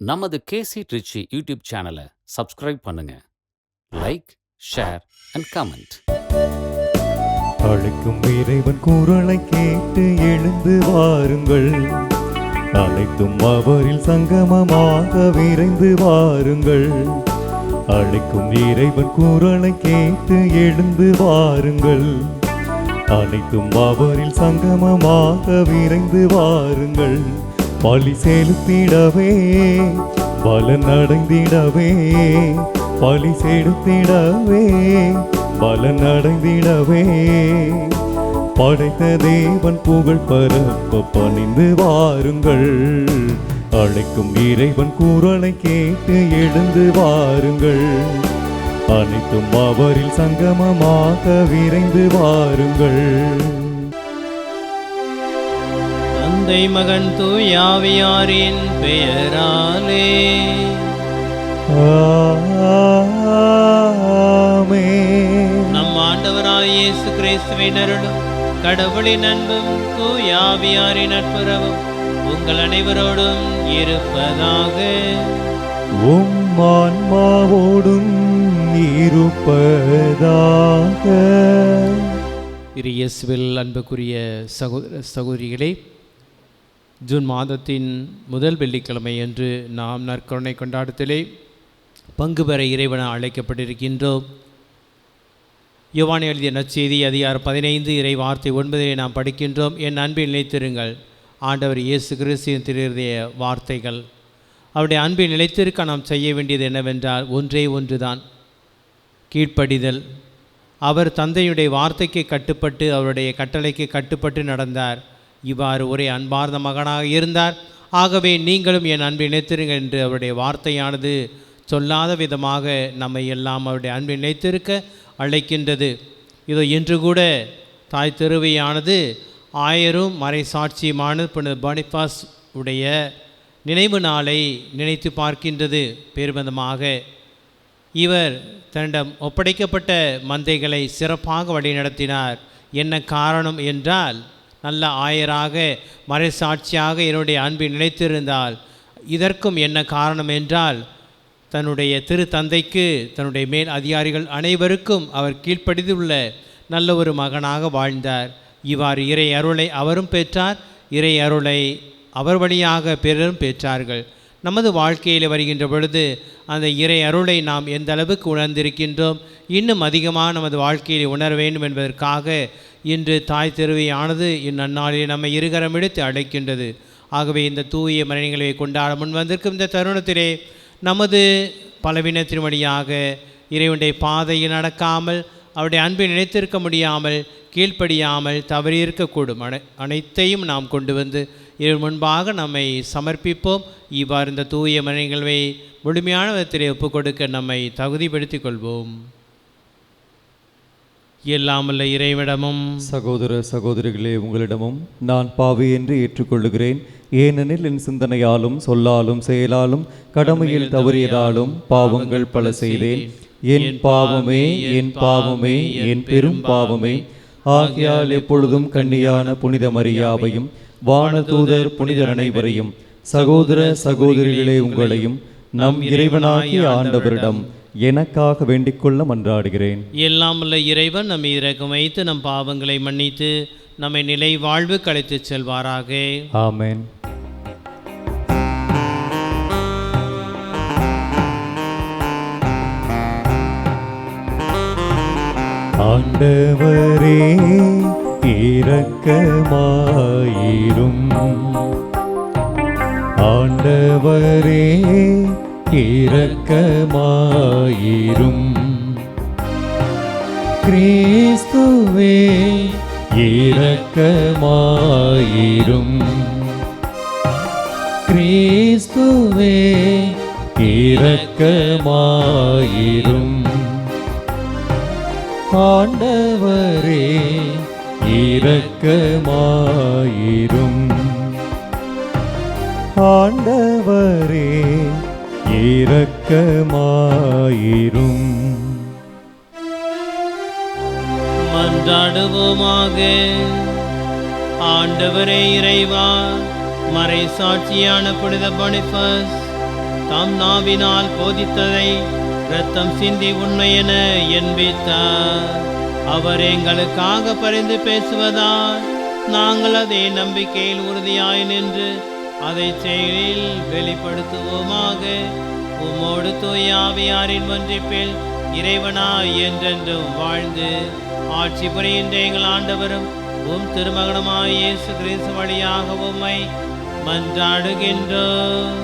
நமது கேசி ட்ரிச்சி யூடியூப் சேனலை சப்ஸ்கிரைப் பண்ணுங்க. Like, share and comment. அழைக்கும் இறைவன் குரலை கேட்டு எழுந்து வாருங்கள், அனைத்தும் அவரில் சங்கமமாக விரைந்து வாருங்கள். அழைக்கும் இறைவன் குரலை கேட்டு எழுந்து வாருங்கள், அனைத்தும் அவரில் சங்கமமாக விரைந்து வாருங்கள். பலி செலுத்திடவே பலன் அடைந்திடவே, பலி செலுத்திடவே பலன் அடைந்திடவே, படைத்த தேவன் புகழ் பரப்ப பணிந்து வாருங்கள். அழைக்கும் இறைவன் குரலை கேட்டு எழுந்து வாருங்கள், அனைத்தும் அவரில் சங்கமமாக விரைந்து வாருங்கள். தந்தை மகன் தூயாவியாரின் பெயராலே ஆமென். நம் ஆண்டவராய் இயேசு கிறிஸ்துவின் அருளும் கடவுளின் அன்பும் தூயாவியாரின் நட்புறவும் உங்கள் அனைவரோடும் இருப்பதாக. உம் ஆன்மாவோடும் இருப்பதாக. இயேசுவில் அன்புக்குரிய சகோதர சகோதரிகளே, ஜூன் மாதத்தின் முதல் வெள்ளிக்கிழமை அன்று நாம் நற்கருணை கொண்டாட்டத்திலே பங்கு பெற இறைவன அழைக்கப்பட்டிருக்கின்றோம். யோவான் எழுதிய நற்செய்தி அதிகாரம் 15 இறை வார்த்தை 9 நாம் படிக்கின்றோம். என் அன்பில் நிலைத்திருங்கள். ஆண்டவர் இயேசு கிறிஸ்துவின் திருடைய வார்த்தைகள். அவருடைய அன்பில் நிலைத்திருக்க நாம் செய்ய வேண்டியது என்னவென்றால் ஒன்றுதான், கீழ்ப்படிதல். அவர் தந்தையுடைய வார்த்தைக்கு கட்டுப்பட்டு அவருடைய கட்டளைக்கு கட்டுப்பட்டு நடந்தார். இவ்வாறு ஒரே அன்பார்ந்த மகனாக இருந்தார். ஆகவே நீங்களும் என் அன்பில் நிலைத்திருங்கள் என்று அவருடைய வார்த்தையானது சொல்லாத விதமாக நம்மை எல்லாம் அவருடைய அன்பில் நிலைத்திருக்க அழைக்கின்றது. இதோ இன்று கூட தாய் திருவையானது ஆயரும் மறை சாட்சியுமான புனித பானிபாஸ் உடைய நினைவு நாளை நினைத்து பார்க்கின்றது. பெருமிதமாக இவர் தன்னிடம் ஒப்படைக்கப்பட்ட மந்தைகளை சிறப்பாக வழிநடத்தினார். என்ன காரணம் என்றால், நல்ல ஆயராக மறைசாட்சியாக என்னுடைய அன்பில் நிலைத்திருந்தால். இதற்கும் என்ன காரணம் என்றால், தன்னுடைய திரு தந்தைக்கு தன்னுடைய மேல் அதிகாரிகள் அனைவருக்கும் அவர் கீழ்ப்படிந்துள்ள நல்ல ஒரு மகனாக வாழ்ந்தார். இவ்வாறு இறை அருளை அவரும் பெற்றார், இறை அருளை அவர் வழியாக பிறரும் பெற்றார்கள். நமது வாழ்க்கையில் வருகின்ற பொழுது அந்த இறை அருளை நாம் எந்த அளவுக்கு உணர்ந்திருக்கின்றோம், இன்னும் அதிகமாக நமது வாழ்க்கையில் உணர வேண்டும் என்பதற்காக இன்று தாய் திருவையானது இந்நன்னாளில் நம்மை இருகரம் எடுத்து அழைக்கின்றது. ஆகவே இந்த தூய மரணங்களை கொண்டாட முன் வந்திருக்கும் இந்த தருணத்திலே நமது பலவீனத்தின் வழியாக இறைவனுடைய பாதையில் நடக்காமல் அவருடைய அன்பில் நிலைத்திருக்க முடியாமல் கீழ்ப்படியாமல் தவறியிருக்கக்கூடும் அனைத்தையும் நாம் கொண்டு வந்து இவர் முன்பாக நம்மை சமர்ப்பிப்போம். இவ்வாறு இந்த தூய மரணங்களை முழுமையான விதத்திலே ஒப்புக் கொடுக்க நம்மை தகுதிப்படுத்திக் கொள்வோம். எல்லாமல்ல இறைவிடமும் சகோதர சகோதரிகளே, உங்களிடமும் நான் பாவி என்று ஏற்றுக்கொள்ளுகிறேன். ஏனெனில் என் சிந்தனையாலும் சொல்லாலும் செயலாலும் கடமையில் தவறியதாலும் பாவங்கள் பல செய்தேன். என் பாவமே, என் பாவமே, என் பெரும் பாவமே. ஆகையால் எப்பொழுதும் கன்னியான புனித மரியாவையும் வானதூதர் புனிதர் அனைவரையும் சகோதர சகோதரிகளே உங்களையும் நம் இறைவனாகிய ஆண்டவரிடம் எனக்காக வேண்டிக் கொள்ள மன்றாடுகிறேன். எல்லாமல்ல இறைவன் நம்மை இரக்கம் வைத்து நம் பாவங்களை மன்னித்து நம்மை நிலை வாழ்வு கழித்து செல்வாராக. ஆமென். ஆண்டவரே இரக்கமாயிரும், ஆண்டவரே இரக்கமாயிரும். கிறிஸ்துவே இரக்கமாயிரும், கிறிஸ்துவே இரக்கமாயிரும். ஆண்டவரே இரக்கமாயிரும், ஆண்டவரே இரக்கமாயிரும். மன்றாடுவோமாக. ஆண்டவரே இறைவா, மறை சாட்சியான புனித பானிபாஸ் தம் நாவினால் போதித்ததை இரத்தம் சிந்தி உண்மை என என்பித்தார். அவர் எங்களுக்காக பரிந்து பேசுவதால் நாங்கள் அதே நம்பிக்கையில் உறுதியாய் நின்று அதை செயலில் வெளிப்படுத்துவோமாக. உம்மோடு தூய ஆவியாரின் ஒன்றிப்பில் இறைவனாய் என்றென்றும் வாழ்ந்து ஆட்சி புரிகின்ற எங்கள் ஆண்டவரும் உம் திருமகனுமாய் இயேசு கிறிஸ்து வழியாக உம்மை மன்றாடுகின்றோம்.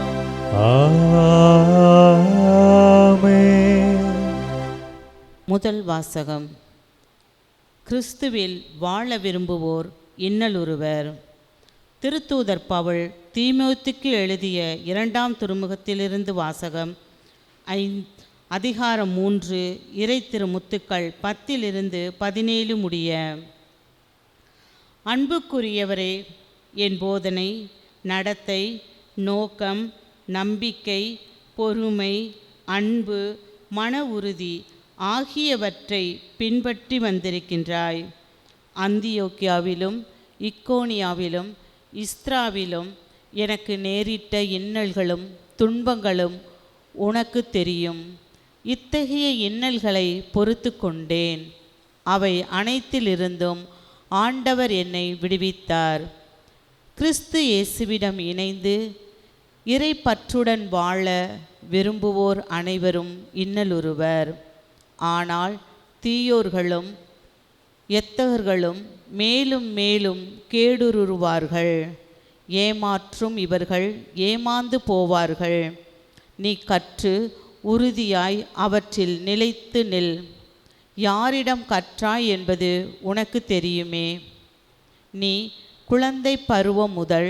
ஆமென். முதல் வாசகம். கிறிஸ்துவில் வாழ விரும்புவோர் இன்னலுறுவர். திருத்தூதர் பவுல் தீமோத்தேயுவுக்கு எழுதிய 2ஆம் திருமுகத்திலிருந்து வாசகம். அதிகாரம் 3 இறை திருமுத்துக்கள் 10-17 முடிய. அன்புக்குரியவரே, என் போதனை, நடத்தை, நோக்கம், நம்பிக்கை, பொறுமை, அன்பு, மன உறுதி ஆகியவற்றை பின்பற்றி வந்திருக்கின்றாய். அந்தியோக்கியாவிலும் இக்கோனியாவிலும் இஸ்திராவிலும் எனக்கு நேரிட்ட இன்னல்களும் துன்பங்களும் உனக்கு தெரியும். இத்தகைய இன்னல்களை பொறுத்து கொண்டேன். அவை அனைத்திலிருந்தும் ஆண்டவர் என்னை விடுவித்தார். கிறிஸ்து இயேசுவிடம் இணைந்து இறை பற்றுடன் வாழ விரும்புவோர் அனைவரும் இன்னலுறுவர். ஆனால் தீயோர்களும் எத்தகர்களும் மேலும் மேலும் கேடுருவார்கள். ஏமாற்றும் இவர்கள் ஏமாந்து போவார்கள். நீ கற்று உறுதியாய் அவற்றில் நிலைத்து நில். யாரிடம் கற்றாய் என்பது உனக்கு தெரியுமே. நீ குழந்தை பருவம் முதல்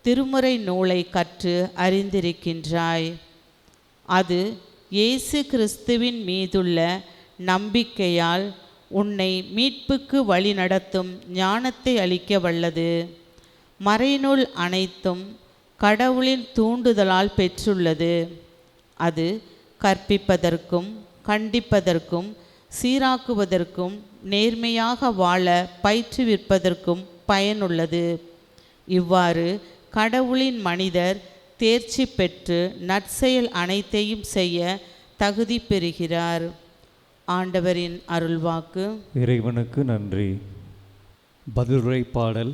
திருமுறை நூலை கற்று அறிந்திருக்கின்றாய். அது இயேசு கிறிஸ்துவின் மீதுள்ள நம்பிக்கையால் உன்னை மீட்புக்கு வழி நடத்தும் ஞானத்தை அளிக்க வல்லது. மறைநூல் அனைத்தும் கடவுளின் தூண்டுதலால் பெற்றுள்ளது. அது கற்பிப்பதற்கும் கண்டிப்பதற்கும் சீராக்குவதற்கும் நேர்மையாக வாழ பயிற்றுவிப்பதற்கும் பயனுள்ளது. இவ்வாறு கடவுளின் மனிதர் தேர்ச்சி பெற்று நற்செயல் அனைத்தையும் செய்ய தகுதி பெறுகிறார். ஆண்டவரின் அருள்வாக்கு. இறைவனுக்கு நன்றி. பதிலுரை பாடல்.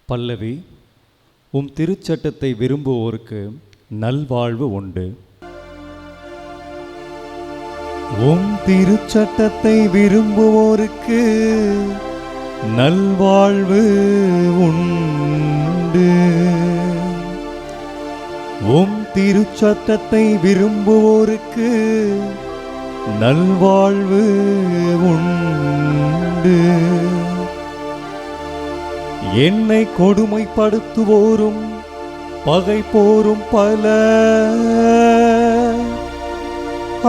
பல்லவி. உம் திருச்சட்டத்தை விரும்புவோருக்கு நல்வாழ்வு உண்டு. உம் திருச்சட்டத்தை விரும்புவோருக்கு நல்வாழ்வு உண்டு. உம் திருச்சட்டத்தை விரும்புவோருக்கு நல்வாழ்வு உண்டு. என்னை கொடுமைப்படுத்துவோரும் பகைப்போரும் பல,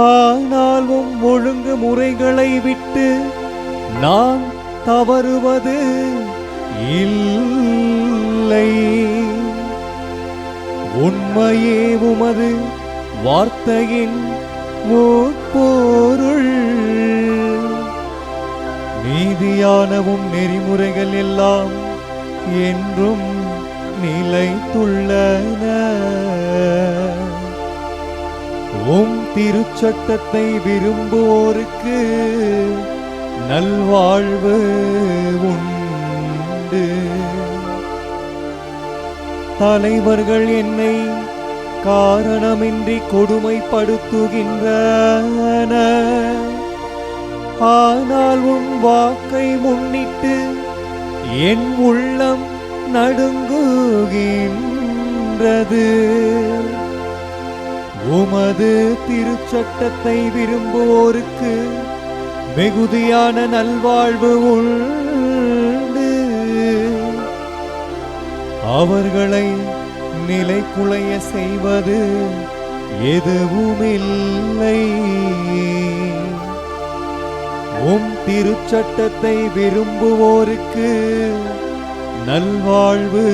ஆனாலும் ஒழுங்கு முறைகளை விட்டு நான் தவறுவது இல்லை. உண்மையே உமது வார்த்தையின் பொருள். நீதியானவும் நெறிமுறைகள் எல்லாம் என்றும் நிலைத்துள்ளன. உம் திருச்சட்டத்தை விரும்புவோருக்கு நல்வாழ்வு உண்டு. தலைவர்கள் என்னை காரணமின்றி கொடுமைப்படுத்துகின்றனர். ஆனால் உன் வாக்கை முன்னிட்டு என் உள்ளம் நடுங்குகின்றது. உமது திருச்சட்டத்தை விரும்புவோருக்கு மிகுதியான நல்வாழ்வு உண்டு. அவர்களை நிலைகுலைய செய்வது எதுவுமில்லை. உம் திருச்சட்டத்தை விரும்புவோருக்கு நல்வாழ்வு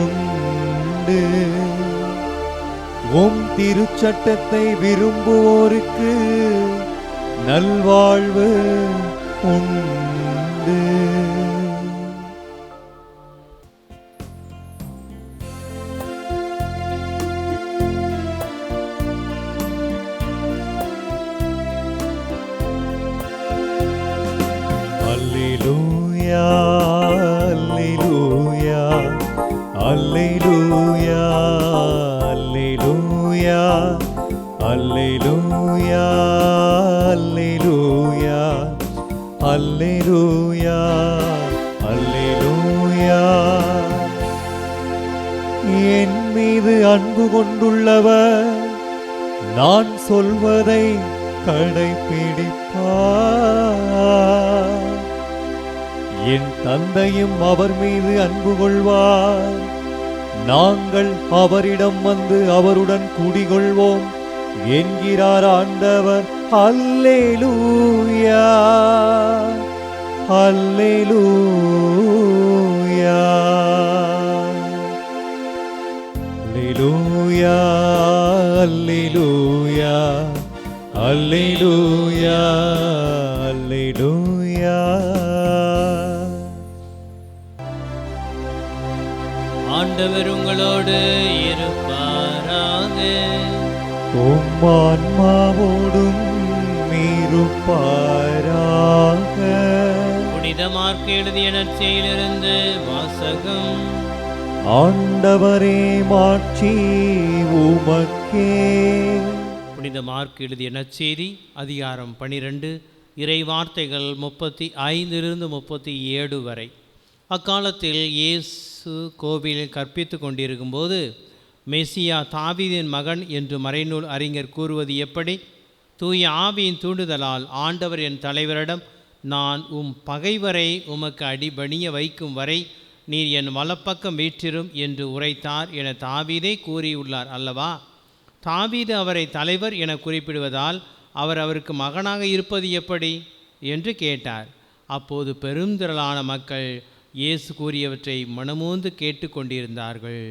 உண்டு. உம் திருச்சட்டத்தை விரும்புவோருக்கு நல்வாழ்வு உண்டு. அல்லேலூயா அல்லேலூயா அல்லேலூயா அல்லேலூயா அல்லேலூயா அல்லேலூயா. என் மீது அன்பு கொண்டுள்ளவர் நான் சொல்வதை கடைப்பிடிப்பார். என் தந்தையும் அவர் மீது அன்பு கொள்வார். நாங்கள் அவரிடம் வந்து அவருடன் குடிகொள்வோம் என்கிறார் ஆண்டவர். அல்லேலூயா அல்லேலூயா அல்லேலூயா அல்லேலூயா அல்லேலூயா அல்லேலூயா. ஆண்டவர் உங்களோடு இருப்பாராக. உம் ஆன்மாவோடும் இருப்பாராக. புனித மார்க்கு எழுதிய நற்செய்தியிலிருந்து வாசகம். ஆண்டவரே மாட்சி உமக்கே. புனித மார்க்கு எழுதிய நற்செய்தி அதிகாரம் 12 இறை வார்த்தைகள் 35 37 வரை. அக்காலத்தில் இயேசு கோவிலில் கற்பித்து கொண்டிருக்கும்போது, மெசியா தாவீதின் மகன் என்று மறைநூல் அறிஞர் கூறுவது எப்படி? தூய ஆவியின் தூண்டுதலால் ஆண்டவர் என் தலைவரிடம், நான் உம் பகைவரை உமக்கு அடிபணிய வைக்கும் வரை நீர் என் வலப்பக்கம் வீற்றிரும் என்று உரைத்தார் என தாவீதே கூறியுள்ளார் அல்லவா? தாவீது அவரை தலைவர் என குறிப்பிடுவதால் அவர் அவருக்கு மகனாக இருப்பது எப்படி என்று கேட்டார். அப்போது பெருந்திரளான மக்கள் இயேசு கூறியவற்றை மனமூந்து கேட்டுக்கொண்டிருந்தார்கள்.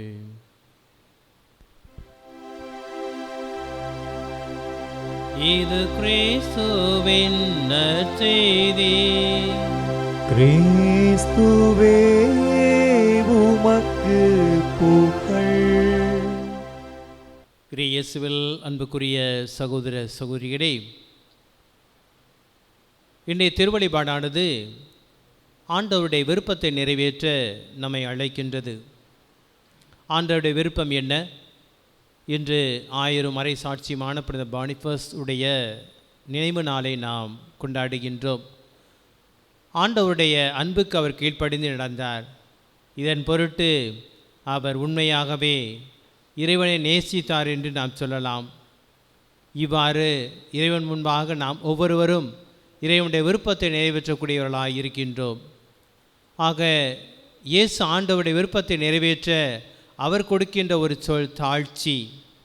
இது கிறிஸ்துவின் நற்செய்தி. கிறிஸ்துவே உமக்கு புகழ். இயேசுவில் அன்புக்குரிய சகோதர சகோதரிகளே, இன்றைய திருவழிபாடானது ஆண்டவருடைய விருப்பத்தை நிறைவேற்ற நம்மை அழைக்கின்றது. ஆண்டவருடைய விருப்பம் என்ன? இன்று 1000 மறை சாட்சியமான புனித பானிஃபஸ் உடைய நினைவு நாளை நாம் கொண்டாடுகின்றோம். ஆண்டவருடைய அன்புக்கு அவர் கீழ்ப்படிந்து நடந்தார். இதன் பொருட்டு அவர் உண்மையாகவே இறைவனை நேசித்தார் என்று நாம் சொல்லலாம். இவ்வாறு இறைவன் முன்பாக நாம் ஒவ்வொருவரும் இறைவனுடைய விருப்பத்தை நிறைவேற்றக்கூடியவர்களாக இருக்கின்றோம். ஆக இயேசு ஆண்டவருடைய விருப்பத்தை நிறைவேற்ற அவர் கொடுக்கின்ற ஒரு சொல் தாழ்ச்சி.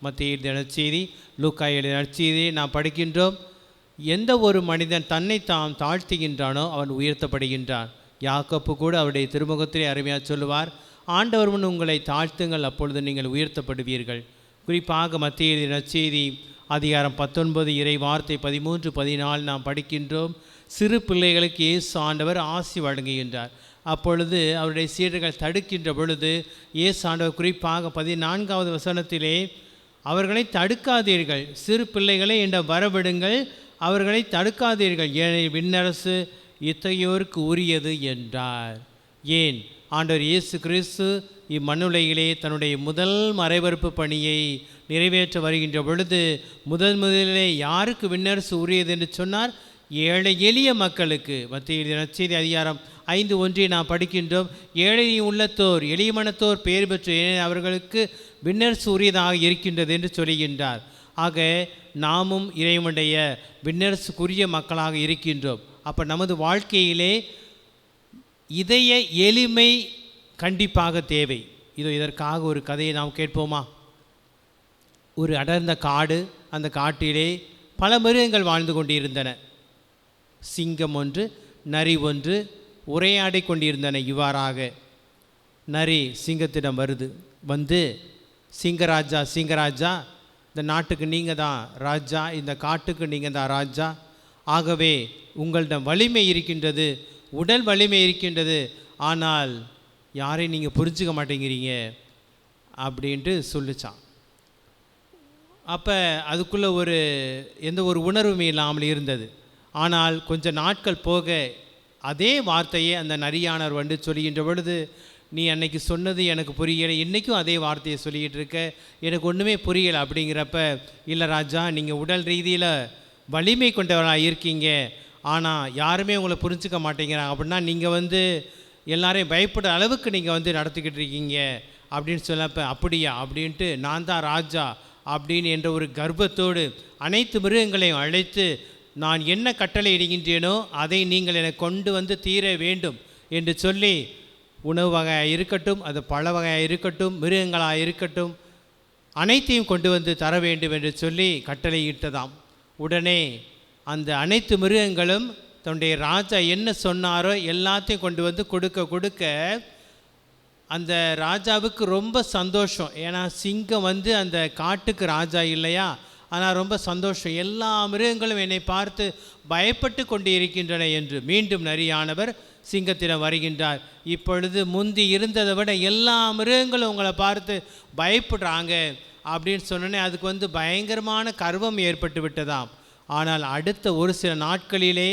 மத்திய நற்செய்தி, லூக்கா எழுதிய நற்செய்தியை நாம் படிக்கின்றோம். எந்த ஒரு மனிதன் தன்னை தாம் தாழ்த்துகின்றானோ அவன் உயர்த்தப்படுகின்றான். யாக்கோப்பு கூட அவருடைய திருமுகத்திலே அருமையாக சொல்லுவார், ஆண்டவர் முன் உங்களை தாழ்த்துங்கள், அப்பொழுது நீங்கள் உயர்த்தப்படுவீர்கள். குறிப்பாக மத்திய எழுதிய நற்செய்தி அதிகாரம் 19 இறை வார்த்தை 13 14 நாம் படிக்கின்றோம். சிறு பிள்ளைகளுக்கு இயேசு ஆண்டவர் ஆசி வழங்குகின்றார். அப்பொழுது அவருடைய சீடர்கள் தடுக்கின்ற பொழுது இயேசு ஆண்டவர் குறிப்பாக 14வது வசனத்திலே, அவர்களை தடுக்காதீர்கள், சிறு பிள்ளைகளை என்ற வரவிடுங்கள், அவர்களை தடுக்காதீர்கள், ஏனெனில் விண்ணரசு இத்தகையோருக்கு உரியது என்றார். ஏன்? ஆண்டவர் இயேசு கிறிஸ்து இம்மண்ணுலகிலே தன்னுடைய முதல் மறைபரப்பு பணியை நிறைவேற்ற வருகின்ற பொழுது முதலிலே யாருக்கு விண்ணரசு உரியது என்று சொன்னார்? ஏழை எளிய மக்களுக்கு. மத்திய நற்செய்தி அதிகாரம் 5:1 நாம் படிக்கின்றோம். ஏழை உள்ளத்தோர் எளிய மனத்தோர் பெயர் பெற்று அவர்களுக்கு விண்ணரசு உரியதாக இருக்கின்றது என்று சொல்கின்றார். ஆக நாமும் இறைவனுடைய விண்ணரசுக்குரிய மக்களாக இருக்கின்றோம். அப்போ நமது வாழ்க்கையிலே இதய எளிமை கண்டிப்பாக தேவை. இதற்காக ஒரு கதையை நாம் கேட்போமா? ஒரு அடர்ந்த காடு, அந்த காட்டிலே பல மிருகங்கள் வாழ்ந்து கொண்டிருந்தன. சிங்கம் ஒன்று, நரி ஒன்று உரையாடி கொண்டிருந்தன. இவ்வாறாக நரி சிங்கத்திடம் வந்து சிங்கராஜா, சிங்கராஜா, இந்த நாட்டுக்கு நீங்கள் தான் ராஜா, இந்த காட்டுக்கு நீங்கள் தான் ராஜா. ஆகவே உங்களிடம் வலிமை இருக்கின்றது, உடல் வலிமை இருக்கின்றது, ஆனால் யாரையும் நீங்கள் புரிஞ்சுக்க மாட்டேங்கிறீங்க அப்படின்ட்டு சொல்லிச்சான். அப்போ அதுக்குள்ளே எந்த ஒரு உணர்வுமே இல்லாமல் இருந்தது. ஆனால் கொஞ்சம் நாட்கள் போக அதே வார்த்தையை அந்த நரியானவர் வந்து சொல்லுகின்ற பொழுது, நீ அன்னைக்கு சொன்னது எனக்கு புரியலை, இன்றைக்கும் அதே வார்த்தையை சொல்லிக்கிட்டு இருக்க, எனக்கு ஒன்றுமே புரியலை அப்படிங்கிறப்ப, இல்லை ராஜா, நீங்கள் உடல் ரீதியில் வலிமை கொண்டவராக இருக்கீங்க, ஆனால் யாருமே உங்களை புரிஞ்சுக்க மாட்டேங்கிறாங்க, அப்படின்னா நீங்கள் வந்து எல்லாரையும் பயப்படுற அளவுக்கு நீங்கள் வந்து நடத்திக்கிட்டு இருக்கீங்க அப்படின்னு சொல்லப்ப, அப்படியா அப்படின்ட்டு, நான் தான் ராஜா அப்படின்னு என்ற ஒரு கர்வத்தோடு அனைத்து மிருகங்களையும் அழைத்து, நான் என்ன கட்டளை இடுகின்றேனோ அதை நீங்கள் எனக்கு கொண்டு வந்து தீர வேண்டும் என்று சொல்லி, உணவு வகையாக இருக்கட்டும், அது பழ வகையாக இருக்கட்டும், மிருகங்களாக இருக்கட்டும், அனைத்தையும் கொண்டு வந்து தர வேண்டும் என்று சொல்லி கட்டளையிட்டதாம். உடனே அந்த அனைத்து மிருகங்களும் தன்னுடைய ராஜா என்ன சொன்னாரோ எல்லாத்தையும் கொண்டு வந்து கொடுக்க அந்த ராஜாவுக்கு ரொம்ப சந்தோஷம். ஏன்னா சிங்கம் வந்து அந்த காட்டுக்கு ராஜா இல்லையா, ஆனால் ரொம்ப சந்தோஷம். எல்லா மிருகங்களும் என்னை பார்த்து பயப்பட்டு கொண்டு இருக்கின்றன என்று. மீண்டும் நரியானவர் சிங்கத்திடம் வருகின்றார். இப்பொழுது முந்தி இருந்ததை விட எல்லா மிருகங்களும் உங்களை பார்த்து பயப்படுறாங்க அப்படின்னு சொன்னோன்னே அதுக்கு வந்து பயங்கரமான கர்வம் ஏற்பட்டு விட்டதாம். ஆனால் அடுத்த ஒரு சில நாட்களிலே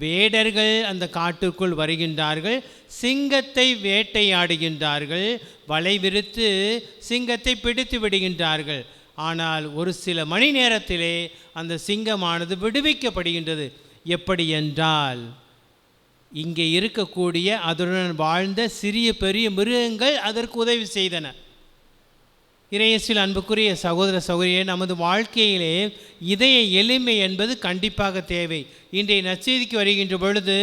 வேடர்கள் அந்த காட்டுக்குள் வருகின்றார்கள், சிங்கத்தை வேட்டையாடுகின்றார்கள், வலை விரித்து சிங்கத்தை பிடித்து விடுகின்றார்கள். ஆனால் ஒரு சில மணி நேரத்திலே அந்த சிங்கமானது விடுவிக்கப்படுகின்றது. எப்படி என்றால், இங்கே இருக்கக்கூடிய அதனுடன் வாழ்ந்த சிறிய பெரிய மிருகங்கள் அதற்கு உதவி செய்தன. இறையேசுவில் அன்புக்குரிய சகோதர சகோதரியே, நமது வாழ்க்கையிலே இதய எளிமை என்பது கண்டிப்பாக தேவை. இன்றைய நற்செய்திக்கு வருகின்ற பொழுது,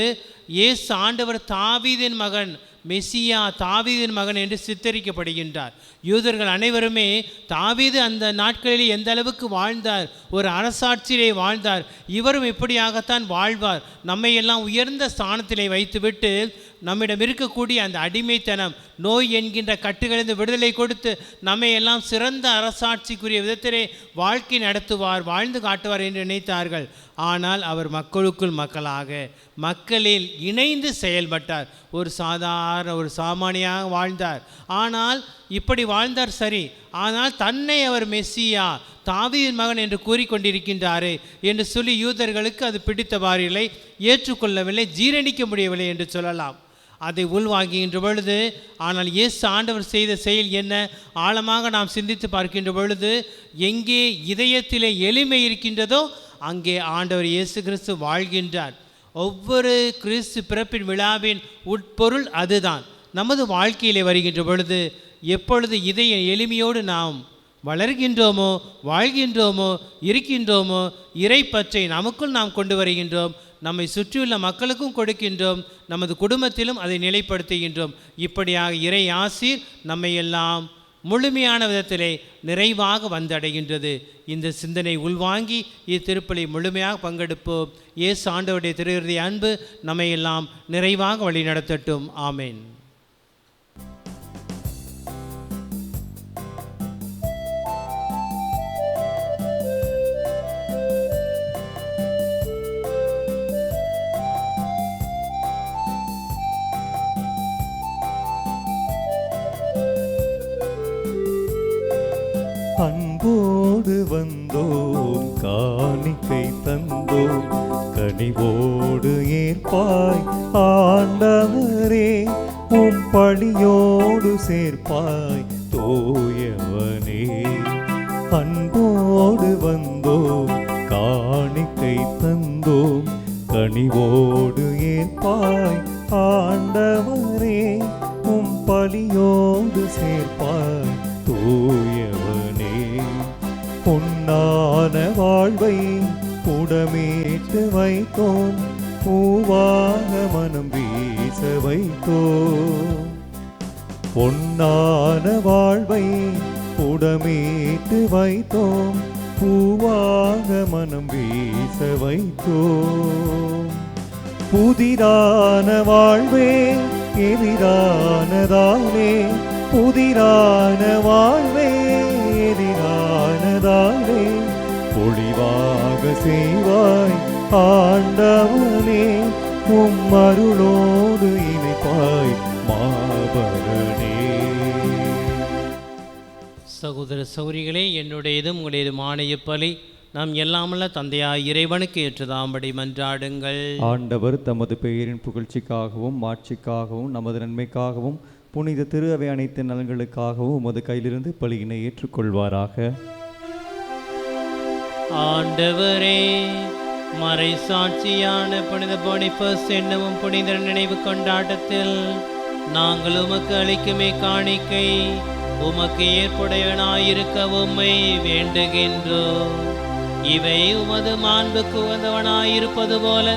இயேசு ஆண்டவர் தாவீதின் மகன், மெசியா தாவீதின் மகன் என்று சித்தரிக்கப்படுகின்றார். யூதர்கள் அனைவருமே தாவீது அந்த நாட்களிலே எந்த அளவுக்கு வாழ்ந்தார், ஒரு அரசாட்சியிலே வாழ்ந்தார், இவரும் இப்படியாகத்தான் வாழ்வார், நம்மை எல்லாம் உயர்ந்த ஸ்தானத்திலே வைத்துவிட்டு நம்மிடம் இருக்கக்கூடிய அந்த அடிமைத்தனம், நோய் என்கின்ற கட்டுகளிலிருந்து விடுதலை கொடுத்து நம்மை எல்லாம் சிறந்த அரசாட்சிக்குரிய விதத்திலே வாழ்க்கை நடத்துவார், வாழ்ந்து காட்டுவார் என்று நினைத்தார்கள். ஆனால் அவர் மக்களுக்குள் மக்களாக, மக்களில் இணைந்து செயல்பட்டார். ஒரு சாமானியாக வாழ்ந்தார். ஆனால் இப்படி வாழ்ந்தார் சரி, ஆனால் தன்னை அவர் மெஸ்ஸியா தாவீதின் மகன் என்று கூறிக்கொண்டிருக்கின்றாரே என்று சொல்லி யூதர்களுக்கு அது பிடித்தவாறு இல்லை, ஏற்றுக்கொள்ளவில்லை, ஜீரணிக்க முடியவில்லை என்று சொல்லலாம். அதை உள்வாங்குகின்ற பொழுது, ஆனால் இயேசு ஆண்டவர் செய்த செயல் என்ன, ஆழமாக நாம் சிந்தித்து பார்க்கின்ற பொழுது, எங்கே இதயத்திலே எளிமை இருக்கின்றதோ அங்கே ஆண்டவர் இயேசு கிறிஸ்து வாழ்கின்றார். ஒவ்வொரு கிறிஸ்து பிறப்பின் விழாவின் உட்பொருள் அதுதான். நமது வாழ்க்கையிலே வருகின்ற பொழுது, எப்பொழுது இதய எளிமையோடு நாம் வளர்கின்றோமோ, வாழ்கின்றோமோ, இருக்கின்றோமோ, இறைப்பற்றை நமக்குள் நாம் கொண்டு வருகின்றோம், நம்மை சுற்றியுள்ள மக்களுக்கும் கொடுக்கின்றோம், நமது குடும்பத்திலும் அதை நிலைப்படுத்துகின்றோம். இப்படியாக இறை ஆசீர் நம்மை எல்லாம் முழுமையான விதத்திலே நிறைவாக வந்தடைகின்றது. இந்த சிந்தனை உள்வாங்கி இத்திருப்பலி முழுமையாக பங்கெடுப்போம். இயேசு ஆண்டவருடைய திருவிருதி அன்பு நம்மை எல்லாம் நிறைவாக வழிநடத்தட்டும். ஆமேன். அன்போடு வந்தோம், காணிக்கை தந்தோம், கனிவோடு ஏற்பாய் ஆண்டவரே, உம் பழியோடு சேர்ப்பாய் தூயவனே. அன்போடு வந்தோம், காணிக்கை தந்தோம், கனிவோடு ஏற்பாய் ஆண்டவரே, உம் பழியோடு சேர்ப்பாய் தூயவனே. பொன்னான வாழ்வை புடமேட்டு வைத்தோம், பூவாக மனம் வீச வைத்தோம். பொன்னான வாழ்வை புடமேட்டு வைத்தோம், பூவாக மனம் வீச வைத்தோம். புதிரான வாழ்வே எதிரானதாலே, புதிரான வாழ்வே எதிரானதாலே, பொழிவாக செய்வாய் ஆண்டவனே, உம் அருளோடு இணைப்பாய் மாபரணே. சகோதர சௌரிகளே, என்னுடையதும் உங்களுடையதுமான இப்பலி நாம் எல்லாமல்ல தந்தையாய் இறைவனுக்கு ஏற்றதாம்படி மன்றாடுங்கள். ஆண்டவர் தமது பெயரின் புகழ்ச்சிக்காகவும் மாட்சிக்காகவும் நமது நன்மைக்காகவும் புனித திரு அவை அனைத்து நலன்களுக்காகவும் உமது கையிலிருந்து பலியினை ஏற்றுக்கொள்வாராக. ஆண்டவரே, மறை சாட்சியான புனித பொனிபஸ் என்னும் புனித நினைவு கொண்டாட்டத்தில் நாங்கள் உமக்கு அளிக்குமே காணிக்கை உமக்கு ஏற்புடையவனாயிருக்க உம்மை வேண்டுகின்றோம். இவை உமது மாண்புக்கு உகந்தவனாயிருப்பது போல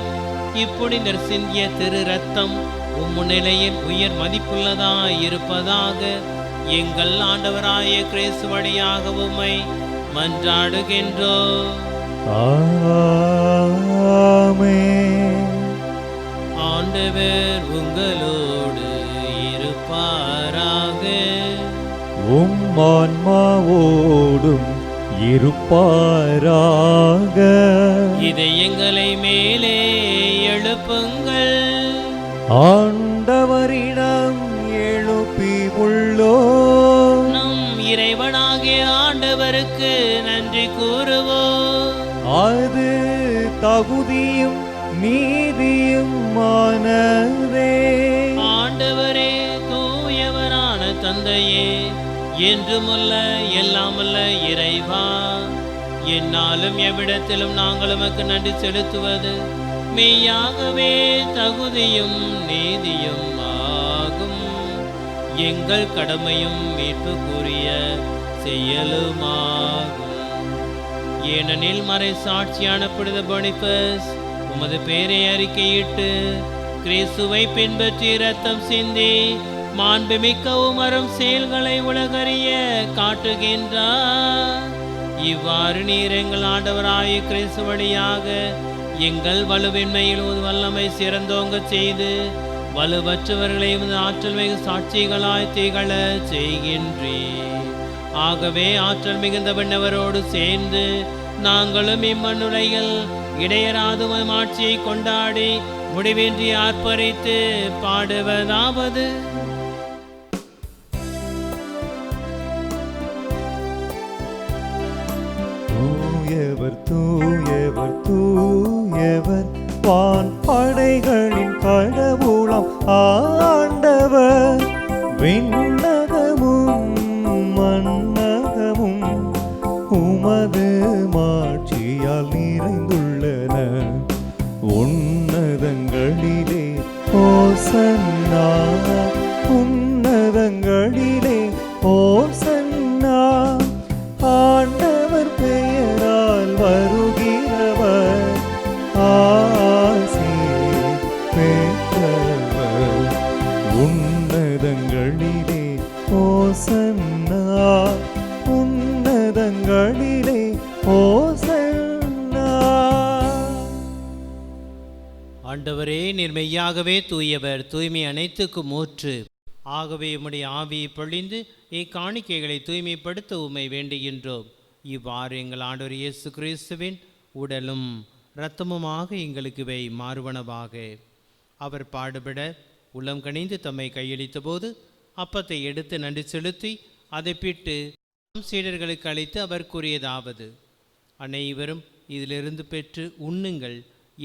இப்புனிதர் சிந்திய திரு ரத்தம் உம்முன்னிலையில் உயர் மதிப்புள்ளதாயிருப்பதாக எங்கள் ஆண்டவராய கிறிஸ்து வழியாக உம்மை மன்றாடுகின்றோம். ஆமென். ஆண்டவர் உங்களோடு இருப்பாராக. உம் ஆன்மாவோடும் இருப்பாராக. இதயங்களை மேலே எழுப்புங்கள். ஆண்டவரிடம் எழுப்பி உள்ளோ நம் இறைவனாகிய ஆண்டவருக்கு நன்றி கூறுவோம். அது தகுதியும் நீதியுமானதே. ஆண்டவரே, தூயவரான தந்தையே, என்றுமுள்ள எல்லாமல்ல இறைவா, என்னாலும் எவ்விடத்திலும் நாங்கள் உமக்கு நன்றி செலுத்துவது மெய்யாகவே தகுதியும் நீதியும் ஆகும். எங்கள் கடமையும் மீட்புக்குரிய செயலுமாகும். ஏனெனில் மறை சாட்சியான புனித பொனிபஸ் உமது பேரை அறிக்கையிட்டு கிறிஸ்துவை பின்பற்றி இரத்தம் சிந்தி மாண்புமிக்க உமரும் செயல்களை உலகறிய காட்டுகின்றார். இவ்வாறு நீர் எங்கள் ஆண்டவராய கிறிஸ்து வழியாக எங்கள் வலுவின்மையில் வல்லமை சிறந்தோங்க செய்து வலுவற்றவர்களையும் ஆற்றல் மிகு சாட்சிகளாய் திகழ செய்கின்றீர். ஆகவே ஆற்றல் மிகுந்த விண்ணவரோடு சேர்ந்து நாங்களும் இம்மண்ணுலகில் இடையராது ஆட்சியை கொண்டாடி முடிவின்றி ஆர்ப்பரித்து பாடுவதாவது: தூயவர் தூயவர் தூயவர் வான் படைகளின் கடவுளாம் ஆண்டவர். விண்ணகமும் மண்ணகமும் உமது மாட்சியால் நிறைந்துள்ளன. உன்னதங்களிலே ஓசன்னா, உன்னதங்களிலே ஓசன்னா. ஆண்டவர் பெயரால் வருகிறவர் ஆசி பெற்றவர். உன்னதங்களிலே ஓசன்னா, உன்னதங்களிலே ஓசன்னா. ஆண்டவரே, நீர் மெய்யாகவே தூயவர், தூய்மை அனைத்துக்கும் ஊற்று. ஆகவே உம்முடைய ஆவியை பொழிந்து இக்காணிக்கைகளை தூய்மைப்படுத்த உம்மை வேண்டுகின்றோம். இவ்வாறு எங்கள் ஆண்டவர் இயேசு கிறிஸ்துவின் உடலும் இரத்தமுமாக எங்களுக்கு இவை மாறுவனவாக. அவர் பாடுபட உளம் கனிந்து தம்மை கையளித்த போது அப்பத்தை எடுத்து நன்றி செலுத்தி அதை பிட்டு தம் சீடர்களுக்கு அளித்து அவர் கூறியதாவது: அனைவரும் இதிலிருந்து பெற்று உண்ணுங்கள்,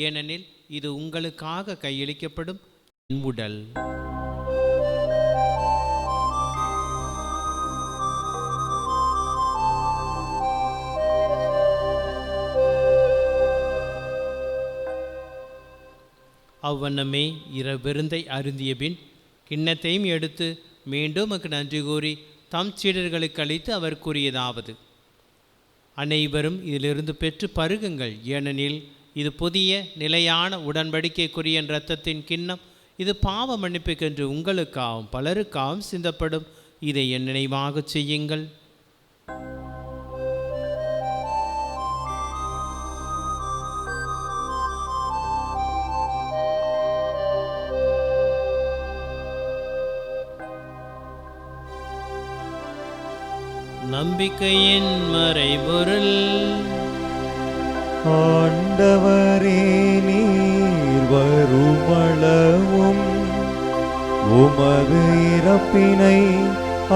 ஏனெனில் இது உங்களுக்காக கையளிக்கப்படும் என் உடல். அவ்வண்ணமே விருந்தை அருந்திய பின் கிண்ணத்தையும் எடுத்து மீண்டும் உமக்கு நன்றி கூறி தம் சீடர்களுக்கு அளித்து அவர் கூறியதாவது: அனைவரும் இதிலிருந்து பெற்று பருகுங்கள், ஏனெனில் இது புதிய நிலையான உடன்படிக்கைக்குரிய இரத்தத்தின் கிண்ணம். இது பாவ மன்னிப்புக்கென்று உங்களுக்காகவும் பலருக்காகவும் சிந்தப்படும். இதை என் நினைவாக செய்யுங்கள். நம்பிக்கையின் மறைபொருள். ஆண்டவரே, நீர் வருமளவும் உமது இறப்பினை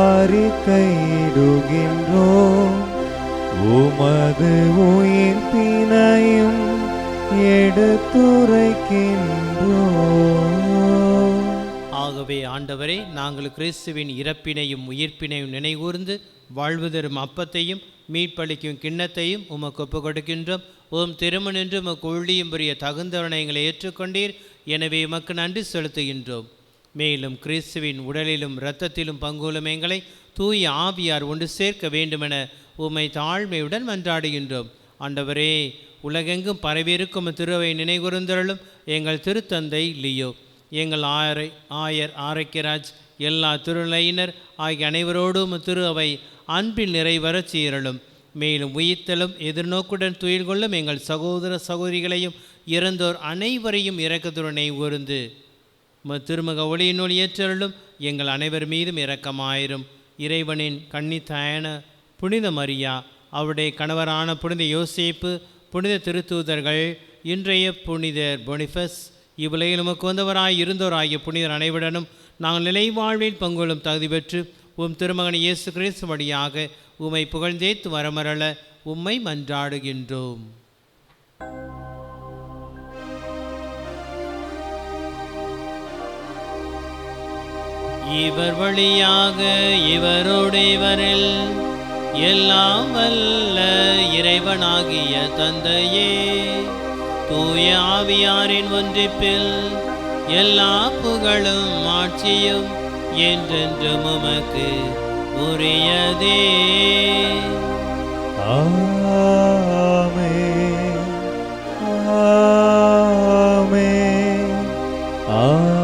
அறிக்கையிடுகின்றோம். உமது உயிர்ப்பினையும் எடுத்துரைக்கின்றோம். ஆகவே ஆண்டவரே, நாங்கள் கிறிஸ்துவின் இறப்பினையும் உயிர்ப்பினையும் நினைகூர்ந்து வாழ்வு தரும் அப்பத்தையும் மீட்பளிக்கும் கிண்ணத்தையும் உமக்கு ஒப்புக் கொடுக்கின்றோம். திருமண் என்று உமக்கு ஊழியம் புரிய தகுந்தவனை எங்களை ஏற்றுக்கொண்டீர். எனவே உமக்கு நன்றி செலுத்துகின்றோம். மேலும் கிறிஸ்துவின் உடலிலும் இரத்தத்திலும் பங்குள்ள எங்களை தூய ஆவியார் ஒன்று சேர்க்க வேண்டுமென உம்மை தாழ்மையுடன் மன்றாடுகின்றோம். ஆண்டவரே, உலகெங்கும் பரவியிருக்கும் திருவை நினைகூர்ந்தருளும் எங்கள் திருத்தந்தை லியோ, எங்கள் ஆயர் ஆரோக்கியராஜ், எல்லா திருநிலையினர் ஆகிய அனைவரோடும் திரு அவை அன்பில் நிறைவரச் சீரலும். மேலும் உயிர்த்தலும் எதிர்நோக்குடன் துயில் கொள்ளும் எங்கள் சகோதர சகோதரிகளையும் இறந்தோர் அனைவரையும் இரக்கத்துடனே கூர்ந்து திருமுக ஒளியினுள் ஏற்றருளும். எங்கள் அனைவர் மீதும் இரக்கமாயிரும். இறைவனின் கன்னித்தாயான புனித மரியா, அவருடைய கணவரான புனித யோசேப்பு, புனித திருத்தூதர்கள், இன்றைய புனிதர் பொனிஃபஸ், இவ்வுலகில் உமக்கு வந்தவராய் இருந்தோராகிய புனிதர் அனைவருடனும் நாங்கள் நிலை வாழ்வில் பங்கொள்ளும் தகுதி பெற்று திருமகன் இயேசு கிறிஸ்து வழியாக உம்மை புகழ்ந்தேத்து வரமரள உம்மை மன்றாடுகின்றோம். இவர் வழியாக இவரோடு இவரில் எல்லாம் வல்ல இறைவனாகிய தந்தையே, தூய ஆவியாரின் ஒன்றிப்பில் எல்லா புகழும் ஆட்சியும் என்றென்றும் உமக்கு உரியதே. ஆமென், ஆமென், ஆமென்.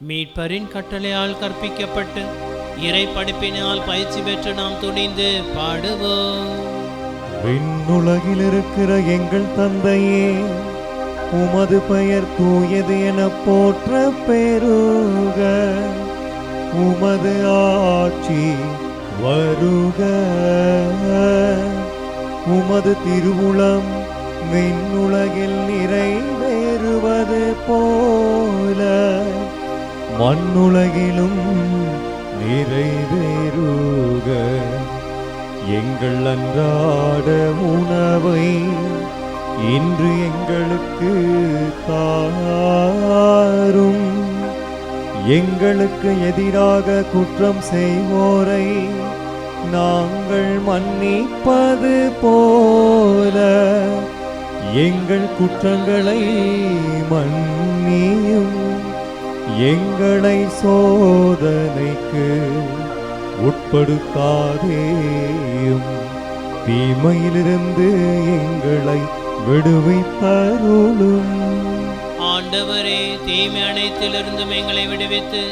மீட்பரின் கட்டளையால் கற்பிக்கப்பட்டு இறை படிப்பினால் பயிற்சி பெற்று நாம் துணிந்து பாடுவோம். விண்ணுலகில் இருக்கிற எங்கள் தந்தையே, உமது பெயர் தூயது என போற்ற பெருக. உமது ஆட்சி வருக. உமது திருவுளம் விண்ணுலகில் நிறைவேறுவது போல மண்ணுலகிலும் நிறைவேறுக. எங்கள் அன்றாட உணவை இன்று எங்களுக்கு தாரும். எங்களுக்கு எதிராக குற்றம் செய்வோரை நாங்கள் மன்னிப்பது போல எங்கள் குற்றங்களை மன்னியும். எங்களை சோதனைக்கு உட்படுத்தாதேயும், தீமையிலிருந்து எங்களை விடுவித்தருளும். ஆண்டவரே, தீமை அனைத்திலிருந்தும் எங்களை விடுவித்து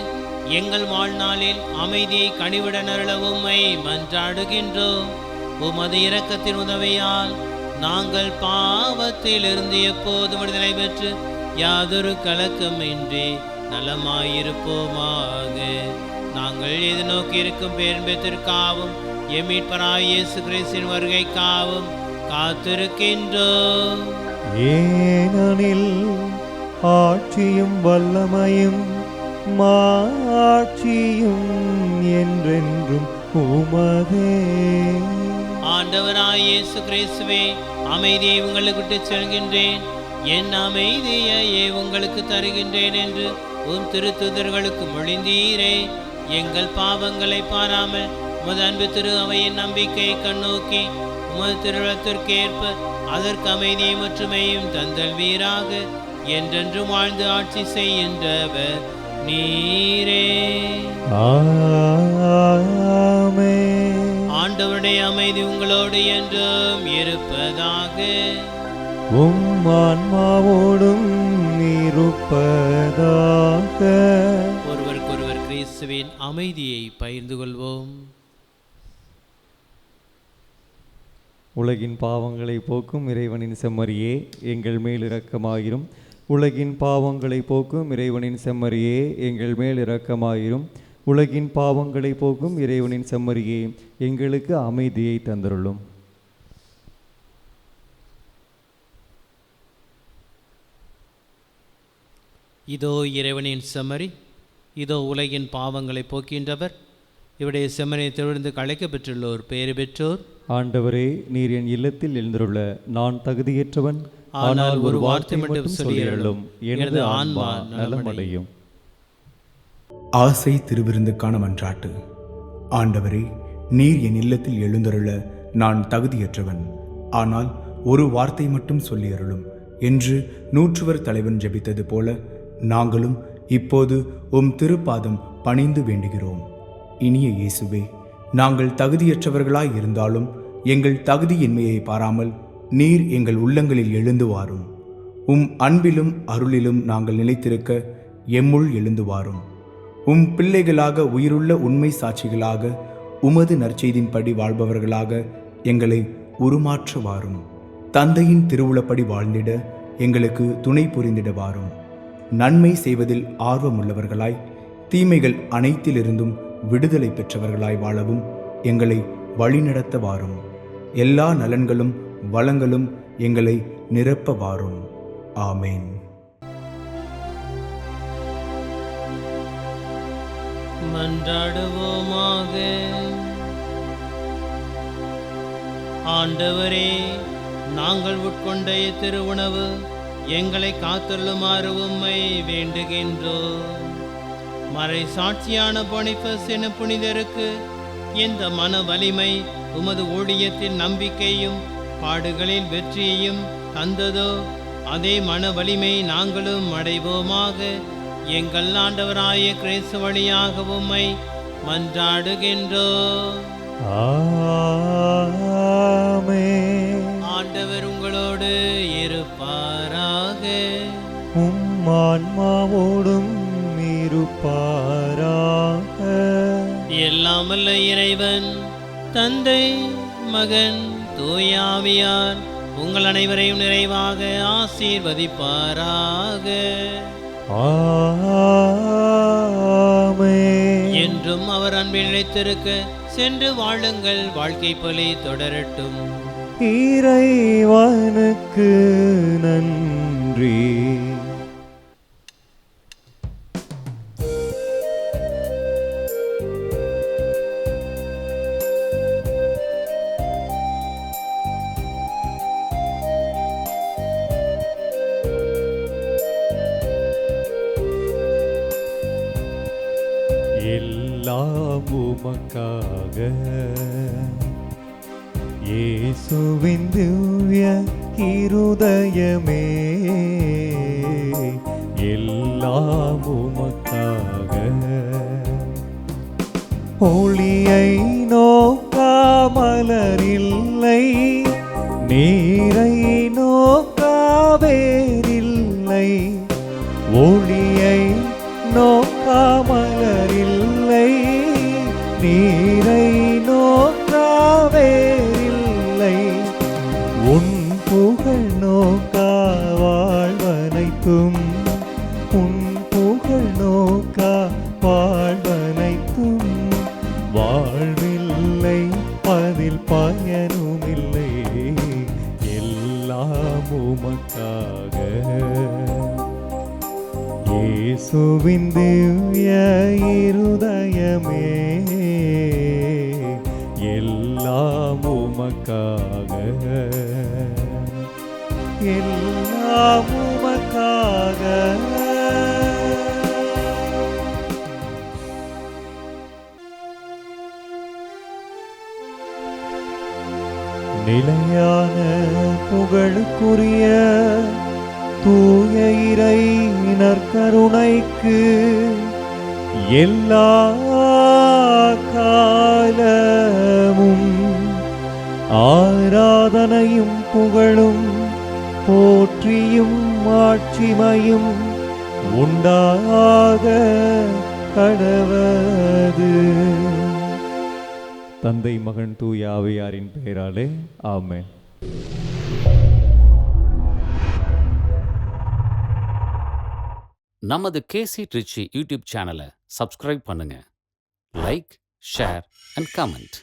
எங்கள் வாழ்நாளில் அமைதியை கனிவுடன் அருள உம்மை மன்றாடுகின்றோம். உமது இரக்கத்தின் உதவியால் நாங்கள் பாவத்திலிருந்து எப்போதும் விடுதலை பெற்று யாதொரு கலக்கமின்றி நலமாயிருப்போமாக. நாங்கள் எதிர்நோக்கி இருக்கும் பேரின்பத்திற்காகவும் எம்மீட்பராகிய இயேசு கிறிஸ்துவின் வருகைக்காகவும் காத்திருக்கின்றோம். ஏனெனில் ஆட்சியும் வல்லமையும் மாட்சியும் என்றென்றும் உமதே. ஆண்டவராகிய இயேசு கிறிஸ்துவே, அமைதியை உங்களுக்கு விட்டுச் செல்கின்றேன், என் அமைதியையே உங்களுக்கு தருகின்றேன் என்று உம் திருத்துதர்களுக்கு மொழிந்தீரே. எங்கள் பாவங்களை பாராமல் உமது அன்பு திரு அவையின் நம்பிக்கையை கண்ணோக்கி உமது திருவிழத்திற்கேற்ப அதற்கு அமைதியை ஒற்றுமையும் தந்தல் வீராக என்றென்றும் வாழ்ந்து ஆட்சி செய்கின்றவர் நீரே. ஆமென். ஆண்டவருடைய அமைதி உங்களோடு என்றும் இருப்பதாக. உம் ஆன்மாவோடும் இருப்பதாக. ஒருவருக்கொருவர் கிறிஸ்துவின் அமைதியை பகிர்ந்து கொள்வோம். உலகின் பாவங்களை போக்கும் இறைவனின் செம்மறியே, எங்கள் மேல் இரக்கமாயிரும். உலகின் பாவங்களை போக்கும் இறைவனின் செம்மறியே, எங்கள் மேல் இரக்கமாயிரும். உலகின் பாவங்களை போக்கும் இறைவனின் செம்மறியே, எங்களுக்கு அமைதியை தந்தருளும். இதோ இறைவனின் செம்மறி, இதோ உலகின் பாவங்களை போக்கின்றவர். இவருடைய செம்மனை திறந்து அழைக்க பெற்றுள்ளோர் பேறு பெற்றோர். ஆண்டவரே, நீர் என் இல்லத்தில் எழுந்துள்ள நான் தகுதியற்றவன், ஆனால் ஒரு வார்த்தை மட்டும் சொல்லியருளும், எனது ஆன்மா நலமடையும். ஆசை திருவிருந்துக்கான மன்றாட்டு. ஆண்டவரே, நீர் என் இல்லத்தில் எழுந்தருள நான் தகுதியற்றவன், ஆனால் ஒரு வார்த்தை மட்டும் சொல்லியருளும் என்று நூற்றுவர் தலைவன் ஜெபித்தது போல நாங்களும் இப்போது உம் திருப்பாதம் பணிந்து வேண்டுகிறோம். இனிய இயேசுவே, நாங்கள் தகுதியற்றவர்களாய் இருந்தாலும் எங்கள் தகுதியின்மையை பாராமல் நீர் எங்கள் உள்ளங்களில் எழுந்து வாரும். உம் அன்பிலும் அருளிலும் நாங்கள் நிலைத்திருக்க எம்முள் எழுந்து வாரும். உம் பிள்ளைகளாக, உயிருள்ள உண்மை சாட்சிகளாக, உமது நற்செய்தின்படி வாழ்பவர்களாக எங்களை உருமாற்ற வாரும். தந்தையின் திருவுளப்படி வாழ்ந்திட எங்களுக்கு துணை புரிந்திட வாரும். நன்மை செய்வதில் ஆர்வமுள்ளவர்களாய், தீமைகள் அனைத்திலிருந்தும் விடுதலை பெற்றவர்களாய் வாழவும் எங்களை வழிநடத்த வாரும். எல்லா நலன்களும் வளங்களும் எங்களை நிரப்ப வாரும். ஆமேன். மன்றாடுவோமாக. ஆண்டவரே, நாங்கள் உட்கொண்ட திருவுணவு எங்களை காத்தருளுமாறு உம்மை வேண்டுகின்றோம். மறை சாட்சியான பொனிபஸ் என புனிதருக்கு எந்த மன வலிமை உமது ஊழியத்தில் நம்பிக்கையும் பாடுகளில் வெற்றியையும் தந்ததோ, அதே மன வலிமை நாங்களும் அடைவோமாக. எங்கள் ஆண்டவராய கிறிஸ்து வழியாக உம்மை மன்றாடுகின்றோம். ஆமென். ஆண்டவர் உங்களோடு இருப்பாராக. உம் ஆன்மாவோடும் இருப்பாராக. எல்லாம் வல்ல இறைவன் தந்தை, மகன், தூய ஆவியார் உங்கள் அனைவரையும் நிறைவாக ஆசீர்வதிப்பாராக. ஆமென். என்றும் அவர் அன்பில் நிலைத்திருக்க சென்று வாழுங்கள். வாழ்க்கை பலி தொடரட்டும். இறைவனுக்கு நன்றி. எல்லாம் உமக்காக, இயேசுவின் திவ்ய இருதயமே, எல்லாம் உமக்காக. ஒளியை நோக்காமலரில்லை, நீரை நோக்காவேரில்லை. ஒளியை நோக்காமலரில்லை, நீரை நோக்காவேரில்லை. உன் புகழ் நோக்கா வாழ்வனைத்தும், உன் புகழ் நோக்கா வாழ்வனைத்தும். வாழ்வில்லை அதில் பயனுமில்லை, எல்லாம் உமக்காக. இயேசுவின் திவ்ய இருதயமே, எல்லாம் உமக்காக, எல்லாம் உமக்காக. நிலையான புகழுக்குரிய தூய இறை நற்கருணைக்கு எல்லா காலமும் ஆராதனையும் புகழும் போற்றியும் மாட்சிமையும் உண்டாக கடவது. தந்தை, மகன், தூய ஆவியாரின் பெயராலே ஆமென். நமது கேசி ட்ரிச்சி யூடியூப் சேனலை சப்ஸ்கிரைப் பண்ணுங்க. Like, share and comment.